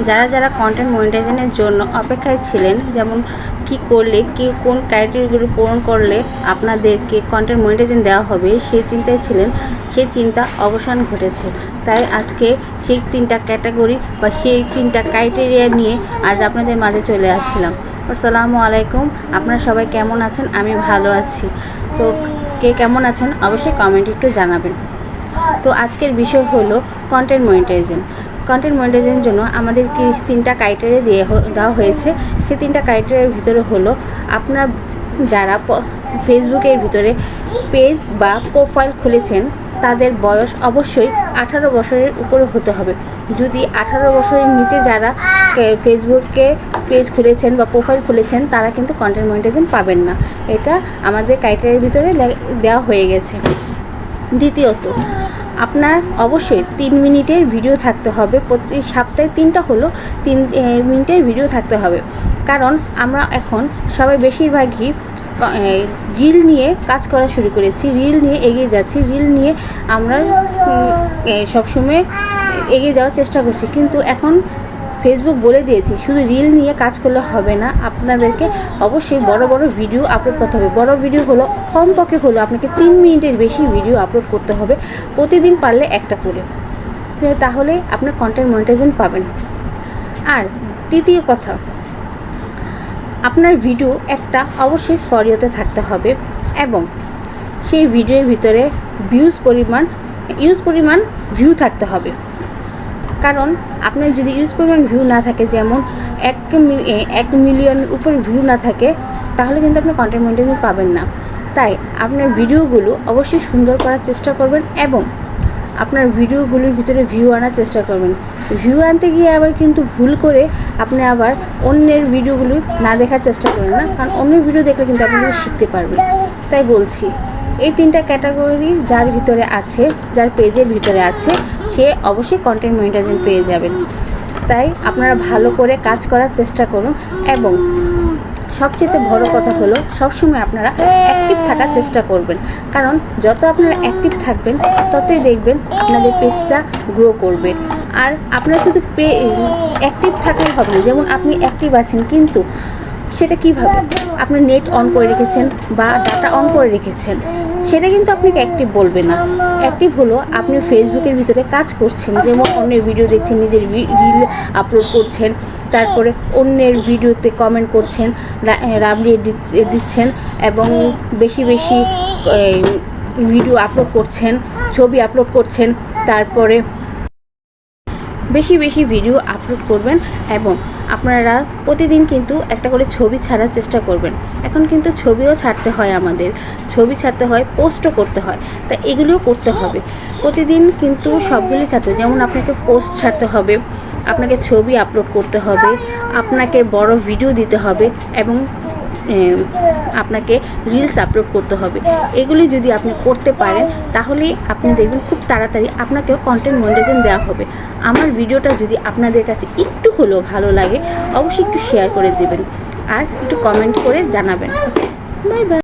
যারা যারা কন্টেন্ট মনিটাইজেশনের জন্য অপেক্ষায় ছিলেন, যেমন কি করলে কোন ক্রাইটেরিয়াগুলো পূরণ করলে আপনাদেরকে কন্টেন্ট মনিটাইজেশন দেওয়া হবে সেই চিন্তায় ছিলেন, সেই চিন্তা অবসান ঘটেছে। তাই আজকে সেই 3টা ক্যাটাগরি বা সেই 3টা ক্রাইটেরিয়া নিয়ে আজ আপনাদের মাঝে চলে আসছিলাম। আসসালামু আলাইকুম, আপনারা সবাই কেমন আছেন? আমি ভালো আছি। তো কে কেমন আছেন অবশ্যই কমেন্টে একটু জানাবেন। তো আজকের বিষয় হলো কন্টেন্ট মনিটাইজেশন। কন্টেন্ট মনিটাইজেশনের জন্য আমাদেরকে 3টা ক্রাইটেরিয়া দেওয়া হয়েছে। সেই 3টা ক্রাইটেরিয়ার ভিতরে হলো আপনার যারা ফেসবুকের ভিতরে পেজ বা প্রোফাইল খুলেছেন তাদের বয়স অবশ্যই 18 বছরের উপরে হতে হবে। যদি 18 বছরের নিচে যারা ফেসবুকে পেজ খুলেছেন বা প্রোফাইল খুলেছেন তারা কিন্তু কন্টেন্ট মনিটাইজেশন পাবেন না। এটা আমাদের ক্রাইটেরিয়ার ভিতরে দেওয়া হয়ে গেছে। দ্বিতীয়ত, আপনার অবশ্যই 3 মিনিটের ভিডিও থাকতে হবে। প্রতি সপ্তাহে 3টা হলো 3 মিনিটের ভিডিও থাকতে হবে। কারণ আমরা এখন সবাই বেশিরভাগই রিল নিয়ে কাজ করা শুরু করেছি, রিল নিয়ে এগিয়ে যাচ্ছি, রিল নিয়ে আমরা সবসময় এগিয়ে যাওয়ার চেষ্টা করছি। কিন্তু এখন ফেসবুক বলে দিয়েছে শুধু রিল নিয়ে কাজ করলে হবে না, আপনাদেরকে অবশ্যই বড় বড় ভিডিও আপলোড করতে হবে। বড় ভিডিও হলো কমপক্ষে হলো আপনাকে 3 মিনিটের বেশি ভিডিও আপলোড করতে হবে, প্রতিদিন পারলে একটা করে, তাহলে আপনার কন্টেন্ট মনিটাইজেশন পাবেন। আর তৃতীয় কথা, আপনার ভিডিও একটা অবশ্যই ফর ইউতে থাকতে হবে এবং সেই ভিডিওর ভিতরে ইউজ পরিমাণ ভিউ থাকতে হবে। কারণ আপনার যদি ইউজ পরিমাণ ভিউ না থাকে, যেমন 1 মিলিয়নের উপরে ভিউ না থাকে, তাহলে কিন্তু আপনি কন্টেন্ট মনিটাইজেশন পাবেন না। তাই আপনার ভিডিওগুলো অবশ্যই সুন্দর করার চেষ্টা করবেন এবং আপনার ভিডিওগুলোর ভিতরে ভিউ আনার চেষ্টা করবেন। ভিউ আনতে গিয়ে আবার কিন্তু ভুল করে আপনি আবার অন্যের ভিডিওগুলো না দেখার চেষ্টা করেন না, কারণ অন্যের ভিডিও দেখলে কিন্তু আপনি শিখতে পারবেন। তাই বলছি, এই 3টা ক্যাটাগরি যার ভিতরে আছে, যার পেজের ভিতরে আছে, সে অবশ্যই কন্টেন্ট মনিটাইজেশন পেয়ে যাবেন। তাই আপনারা ভালো করে কাজ করার চেষ্টা করুন এবং সবচেয়ে বড় কথা হলো সবসময় আপনারা অ্যাক্টিভ থাকার চেষ্টা করবেন। কারণ যত আপনারা অ্যাক্টিভ থাকবেন ততই দেখবেন আপনাদের পেজটা গ্রো করবে। আর আপনারা শুধু অ্যাক্টিভ থাকলেই হবে না, যেমন আপনি অ্যাক্টিভ আছেন কিন্তু সেটা কীভাবে, আপনার নেট অন করে রেখেছেন বা ডাটা অন করে রেখেছেন, সেটা কিন্তু আপনাকে অ্যাক্টিভ বলবে না। অ্যাক্টিভ হলো আপনি ফেসবুকের ভিতরে কাজ করছেন, যেমন অন্যের ভিডিও দেখছেন, নিজের রিল আপলোড করছেন, তারপরে অন্যের ভিডিওতে কমেন্ট করছেন, রাবড়িয়ে দিচ্ছেন এবং বেশি বেশি ভিডিও আপলোড করছেন, ছবি আপলোড করছেন, তারপরে বেশি বেশি ভিডিও আপলোড করবেন এবং আপনারা প্রতিদিন কিন্তু একটা করে ছবি ছাড়ার চেষ্টা করবেন। এখন কিন্তু ছবিও ছাড়তে হয়, আমাদের ছবি ছাড়তে হয়, পোস্টও করতে হয়, তা এগুলিও করতে হবে প্রতিদিন। কিন্তু সবগুলি ছাড়তে, যেমন আপনাকে পোস্ট ছাড়তে হবে, আপনাকে ছবি আপলোড করতে হবে, আপনাকে বড় ভিডিও দিতে হবে এবং আপনাকে রিলস আপলোড করতে হবে। এগুলি যদি আপনি করতে পারেন তাহলেই আপনি দেখবেন খুব তাড়াতাড়ি আপনাকেও কন্টেন্ট মনিটাইজেশন দেওয়া হবে। আমার ভিডিওটা যদি আপনাদের কাছে একটু হলেও ভালো লাগে অবশ্যই একটু শেয়ার করে দেবেন আর একটু কমেন্ট করে জানাবেন। Bye bye.